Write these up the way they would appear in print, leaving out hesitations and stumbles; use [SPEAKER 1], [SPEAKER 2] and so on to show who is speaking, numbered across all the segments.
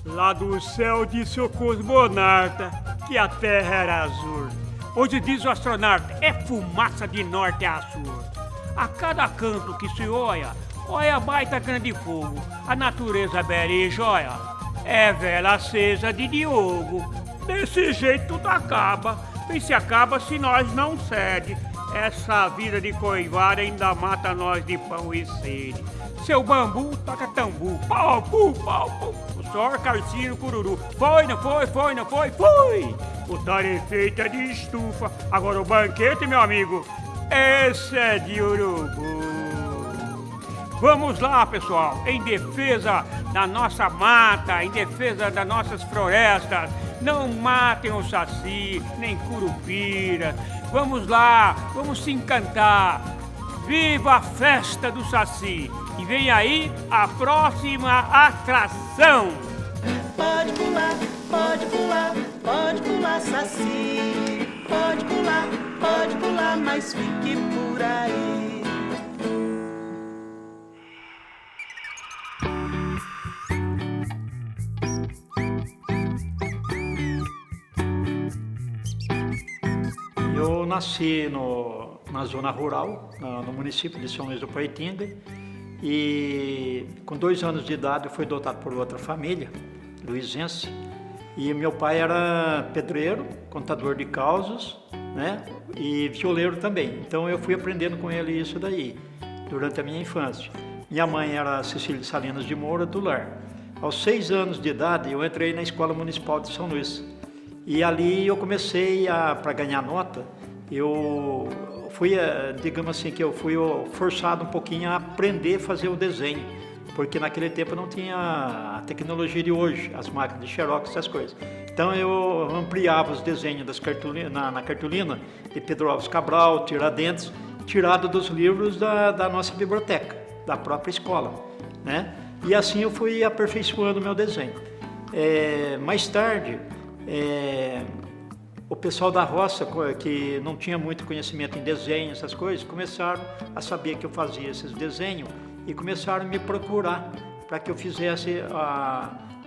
[SPEAKER 1] Lá do céu disse o cosmonauta que a Terra era azul. Hoje diz o astronauta, é fumaça de norte a sul. A cada canto que se olha baita grande fogo. A natureza bela e joia é vela acesa de Diogo. Desse jeito tudo acaba. E se acaba se nós não cede. Essa vida de coivar ainda mata nós de pão e sede. Seu bambu toca tambu, pau, pu, pau, pu. O sor, carcino, cururu. Foi, não foi, foi, não foi, foi. O tarefeita de estufa. Agora o banquete, meu amigo, esse é de urubu. Vamos lá, pessoal, em defesa da nossa mata, em defesa das nossas florestas. Não matem o saci, nem curupira. Vamos lá, vamos se encantar. Viva a festa do saci! E vem aí a próxima atração!
[SPEAKER 2] Pode pular, pode pular, pode pular, saci. Pode pular, mas fique por aí.
[SPEAKER 3] Eu nasci na zona rural, no município de São Luís do Paraitinga, e com 2 anos de idade eu fui adotado por outra família, luizense, e meu pai era pedreiro, contador de causos, né, e violeiro também. Então eu fui aprendendo com ele isso daí, durante a minha infância. Minha mãe era Cecília Salinas de Moura, do Lar. Aos 6 anos de idade eu entrei na Escola Municipal de São Luís. E ali eu comecei para ganhar nota, eu fui, digamos assim, que eu fui forçado um pouquinho a aprender a fazer o desenho, porque naquele tempo não tinha a tecnologia de hoje, as máquinas de xerox, essas coisas. Então eu ampliava os desenhos na cartolina de Pedro Alves Cabral, Tiradentes, tirado dos livros da nossa biblioteca, da própria escola, né? E assim eu fui aperfeiçoando o meu desenho. Mais tarde, o pessoal da roça, que não tinha muito conhecimento em desenho, essas coisas, começaram a saber que eu fazia esses desenhos e começaram a me procurar para que eu fizesse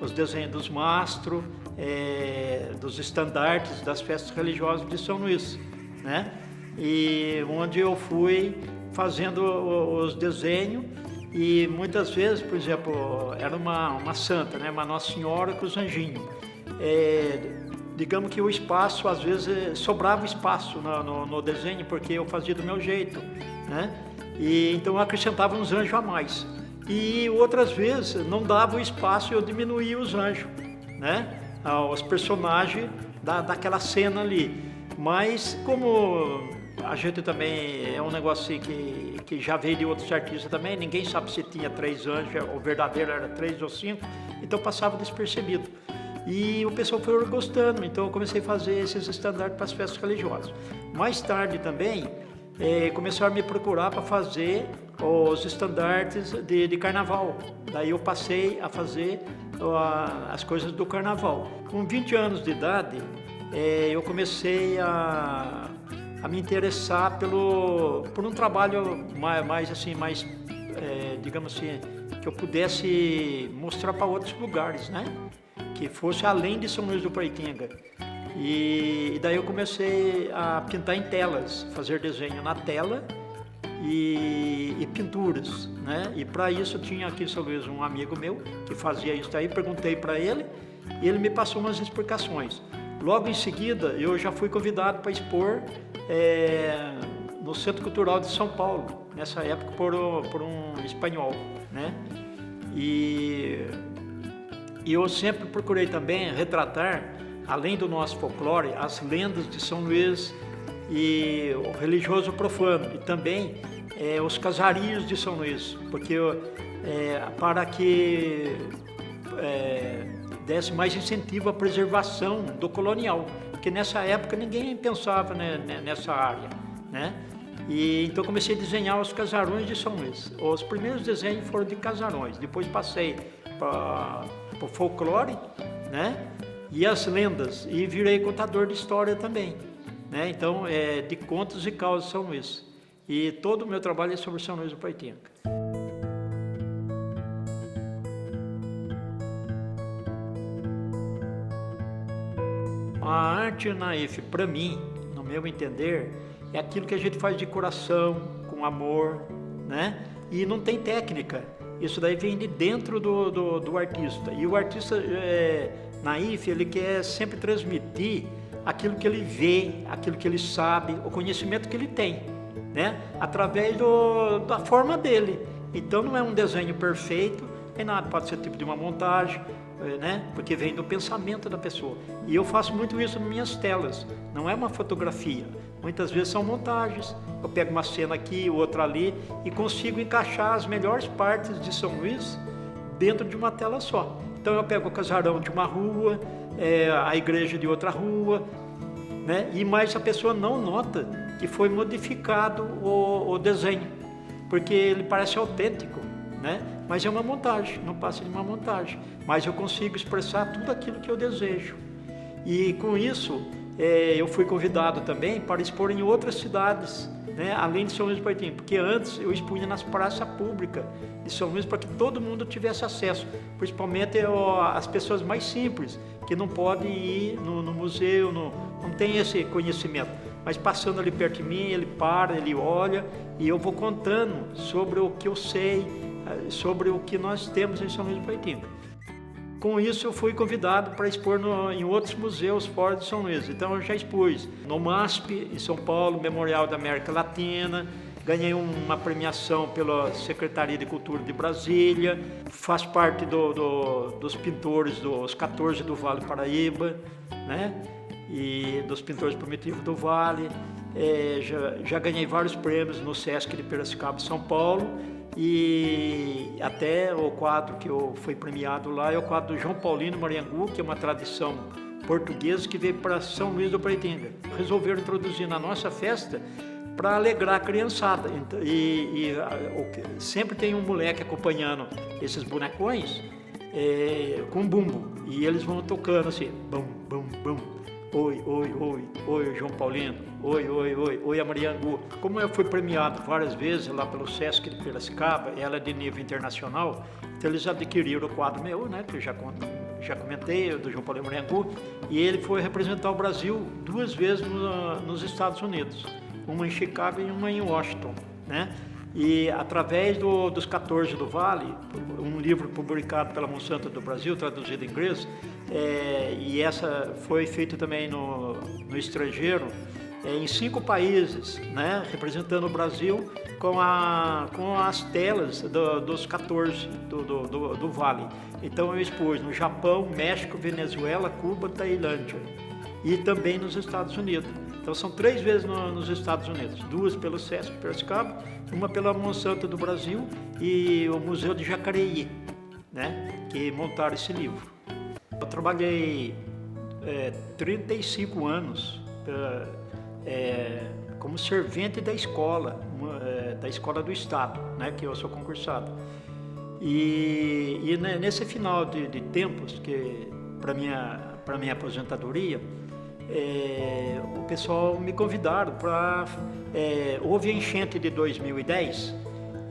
[SPEAKER 3] os desenhos dos mastros, dos estandartes das festas religiosas de São Luís, né? E onde eu fui fazendo os desenhos e muitas vezes, por exemplo, era uma santa, né? Uma Nossa Senhora com os anjinhos. Digamos que o espaço, às vezes, sobrava espaço no desenho, porque eu fazia do meu jeito, né? E então eu acrescentava uns anjos a mais. E outras vezes não dava o espaço e eu diminuía os anjos, né? Os personagens daquela cena ali. Mas como a gente também é um negócio assim que já veio de outros artistas também, ninguém sabe se tinha 3 anjos, o verdadeiro era 3 ou 5, então passava despercebido. E o pessoal foi gostando, então eu comecei a fazer esses estandartes para as festas religiosas. Mais tarde também, começaram a me procurar para fazer os estandartes de carnaval. Daí eu passei a fazer as coisas do carnaval. Com 20 anos de idade, eu comecei a me interessar por um trabalho mais digamos assim, que eu pudesse mostrar para outros lugares, né? Que fosse além de São Luís do Paraitinga. E daí eu comecei a pintar em telas, fazer desenho na tela e pinturas, né? E para isso eu tinha aqui em São Luís um amigo meu que fazia isso daí, perguntei para ele e ele me passou umas explicações. Logo em seguida eu já fui convidado para expor no Centro Cultural de São Paulo, nessa época por um espanhol, né? E eu sempre procurei também retratar, além do nosso folclore, as lendas de São Luís e o religioso profano, e também os casarios de São Luís, porque para que desse mais incentivo à preservação do colonial, porque nessa época ninguém pensava nessa área, né? E então comecei a desenhar os casarões de São Luís. Os primeiros desenhos foram de casarões, depois passei para o folclore, né? E as lendas, e virei contador de história também, né? Então, de contos e causos de São Luís. E todo o meu trabalho é sobre São Luís do Paraitinga. A arte naif, para mim, no meu entender, é aquilo que a gente faz de coração, com amor, né? E não tem técnica. Isso daí vem de dentro do artista. E o artista naif, ele quer sempre transmitir aquilo que ele vê, aquilo que ele sabe, o conhecimento que ele tem, né? Através da forma dele. Então não é um desenho perfeito, nem nada, pode ser tipo de uma montagem, né? Porque vem do pensamento da pessoa. E eu faço muito isso nas minhas telas, não é uma fotografia. Muitas vezes são montagens, eu pego uma cena aqui, outra ali, e consigo encaixar as melhores partes de São Luís dentro de uma tela só. Então eu pego o casarão de uma rua, a igreja de outra rua, né? E mais a pessoa não nota que foi modificado o desenho, porque ele parece autêntico, né? Mas é uma montagem, não passa de uma montagem, mas eu consigo expressar tudo aquilo que eu desejo. E com isso eu fui convidado também para expor em outras cidades, né? Além de São Luís do Paraitinga, porque antes eu expunha nas praças públicas de São Luís para que todo mundo tivesse acesso, principalmente as pessoas mais simples, que não podem ir no museu, não tem esse conhecimento. Mas passando ali perto de mim, ele para, ele olha, e eu vou contando sobre o que eu sei, sobre o que nós temos em São Luís do Paraitinga. Com isso eu fui convidado para expor em outros museus fora de São Luís. Então eu já expus no MASP, em São Paulo, Memorial da América Latina, ganhei uma premiação pela Secretaria de Cultura de Brasília, faço parte dos pintores dos 14 do Vale Paraíba, né? E dos pintores primitivos do Vale. Já ganhei vários prêmios no Sesc de Piracicaba, São Paulo, e até o quadro que eu fui premiado lá é o quadro do João Paulino Mariangu, que é uma tradição portuguesa que veio para São Luís do Paraitinga. Resolveram introduzir na nossa festa para alegrar a criançada. Sempre tem um moleque acompanhando esses bonecões com bumbo, e eles vão tocando assim, bum, bum, bum. Oi, oi, oi, oi, João Paulino, oi, oi, oi, oi, a Mariangu. Como eu fui premiado várias vezes lá pelo Sesc de Piracicaba, ela é de nível internacional, então eles adquiriram o quadro meu, né, que eu já comentei, do João Paulino Mariangu, e ele foi representar o Brasil 2 vezes nos Estados Unidos, uma em Chicago e uma em Washington, né? E através dos 14 do Vale, um livro publicado pela Monsanto do Brasil, traduzido em inglês, e essa foi feito também no estrangeiro, em 5 países, né, representando o Brasil com as telas dos 14 do Vale. Então eu expus no Japão, México, Venezuela, Cuba, Tailândia e também nos Estados Unidos. Então são 3 vezes nos Estados Unidos, 2 pelo Sesc Piracicaba, uma pela Monsanto do Brasil e o Museu de Jacareí, né, que montaram esse livro. Eu trabalhei 35 anos como servente da escola do Estado, né, que eu sou concursado. E nesse final de tempos, que para minha aposentadoria, o pessoal me convidaram para... houve a enchente de 2010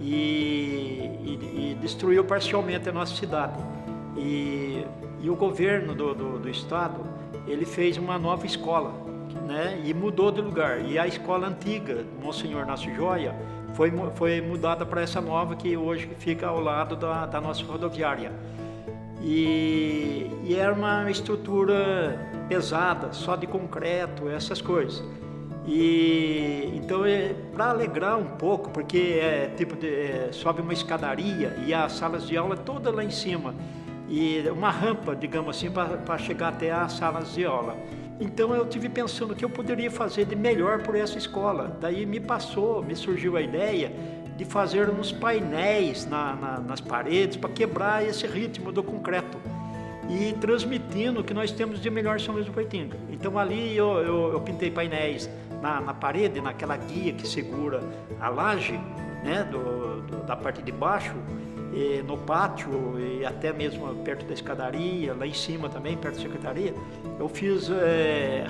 [SPEAKER 3] e destruiu parcialmente a nossa cidade. E o governo do estado, ele fez uma nova escola, né, e mudou de lugar. E a escola antiga, Monsenhor Inácio Joia, foi mudada para essa nova que hoje fica ao lado da nossa rodoviária. E era uma estrutura pesada, só de concreto, essas coisas. E então para alegrar um pouco, porque sobe uma escadaria e as salas de aula toda lá em cima e uma rampa, digamos assim, para chegar até as salas de aula. Então eu tive pensando o que eu poderia fazer de melhor por essa escola. Daí me surgiu a ideia de fazer uns painéis nas paredes para quebrar esse ritmo do concreto e transmitindo o que nós temos de melhor São Luís do Paraitinga. Então ali eu pintei painéis na parede, naquela guia que segura a laje, né, da parte de baixo, no pátio e até mesmo perto da escadaria, lá em cima também, perto da secretaria. Eu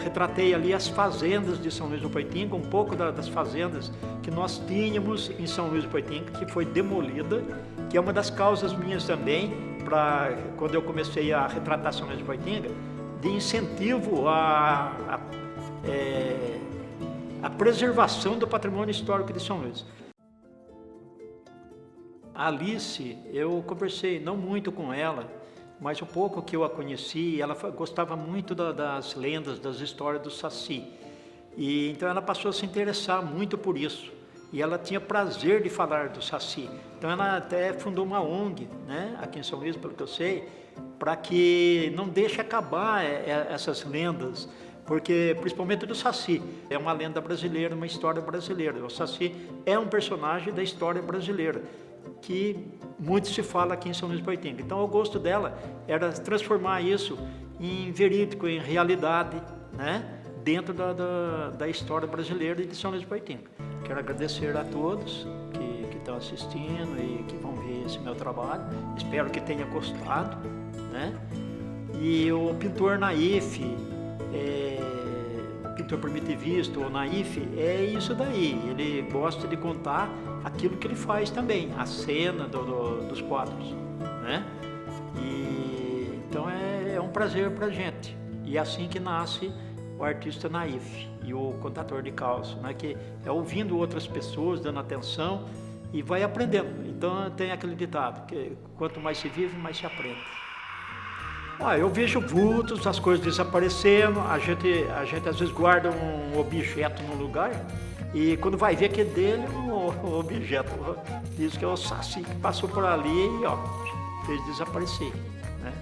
[SPEAKER 3] retratei ali as fazendas de São Luís do Paraitinga, um pouco das fazendas que nós tínhamos em São Luís do Paraitinga, que foi demolida, que é uma das causas minhas também, quando eu comecei a retratar São Luís do Paraitinga, de incentivo à preservação do patrimônio histórico de São Luís. A Alice, eu conversei não muito com ela, mas o pouco que eu a conheci, ela gostava muito das lendas, das histórias do Saci. E então ela passou a se interessar muito por isso. E ela tinha prazer de falar do Saci. Então ela até fundou uma ONG, né, aqui em São Luís, pelo que eu sei, para que não deixe acabar essas lendas, porque principalmente do Saci. É uma lenda brasileira, uma história brasileira. O Saci é um personagem da história brasileira, que muito se fala aqui em São Luís do Paraitinga. Então o gosto dela era transformar isso em verídico, em realidade, né, dentro da história brasileira e de São Luís do Paraitinga. Quero agradecer a todos que estão assistindo e que vão ver esse meu trabalho. Espero que tenha gostado, né? E o pintor Naif, pintor primitivista, o Naif, é isso daí. Ele gosta de contar aquilo que ele faz também, a cena dos quadros, né? E então é um prazer para a gente. E é assim que nasce o artista Naif e o contador de causa, né? Que é ouvindo outras pessoas, dando atenção e vai aprendendo. Então tem aquele ditado que quanto mais se vive, mais se aprende. Eu vejo vultos, as coisas desaparecendo, a gente às vezes guarda um objeto no lugar e quando vai ver que é dele, o objeto diz que é o Saci que passou por ali e fez desaparecer, né?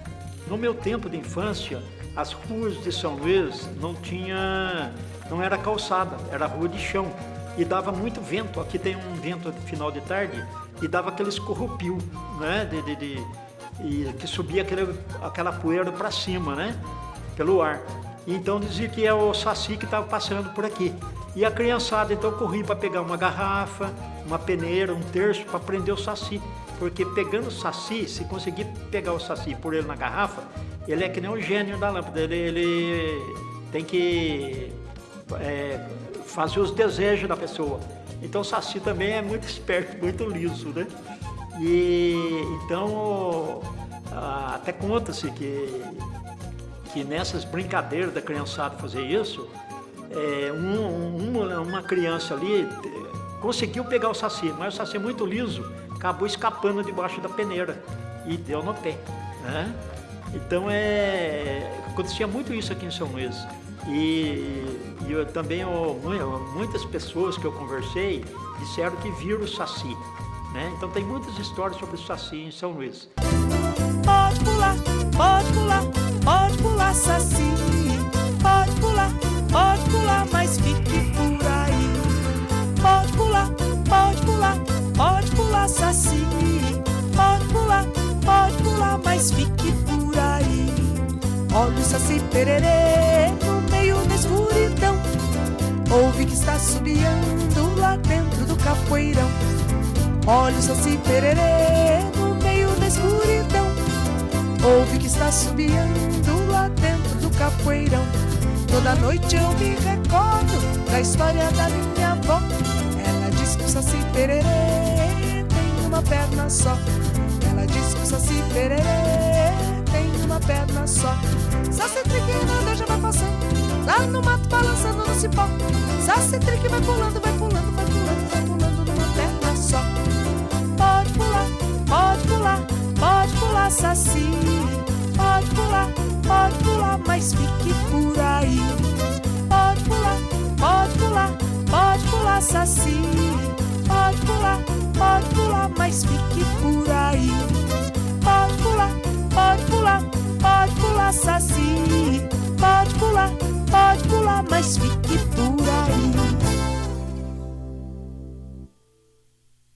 [SPEAKER 3] No meu tempo de infância, as ruas de São Luís não era calçada, era rua de chão e dava muito vento. Aqui tem um vento de final de tarde e dava aqueles corrupio, né? E que subia aquela poeira para cima, né? Pelo ar. E então dizia que é o Saci que estava passando por aqui. E a criançada então corria para pegar uma garrafa, uma peneira, um terço para prender o Saci. Porque pegando o Saci, se conseguir pegar o Saci e pôr ele na garrafa, ele é que nem o gênio da lâmpada. Ele tem que fazer os desejos da pessoa. Então o Saci também é muito esperto, muito liso, né? E então até conta-se que nessas brincadeiras da criançada fazer isso, uma criança ali conseguiu pegar o Saci, mas o Saci muito liso, acabou escapando debaixo da peneira e deu no pé, né? Então acontecia muito isso aqui em São Luís. E eu também, muitas pessoas que eu conversei disseram que viram o Saci, né? Então tem muitas histórias sobre o Saci em São Luís.
[SPEAKER 2] Pode pular, pode pular, pode pular, Saci. Pode pular, mas fique por aí. Pode pular, Saci. Pode pular, mas fique por aí. Olha o Saci pererê no meio da escuridão. Ouve que está subiando lá dentro do capoeirão. Olha o Saci pererê no meio da escuridão. Ouve que está subiando lá dentro do capoeirão. Toda noite eu me recordo da história da minha avó. Ela diz que o Saci pererê tem uma perna só. Ela diz que o Saci pererê tem uma perna só. Saci trique anda, já vai passando lá no mato balançando no cipó. Saci trique vai pulando, vai pulando, vai pulando, vai pulando numa perna só. Pode pular, Saci. Pode pular, mas fique por aí. Pode pular, Saci.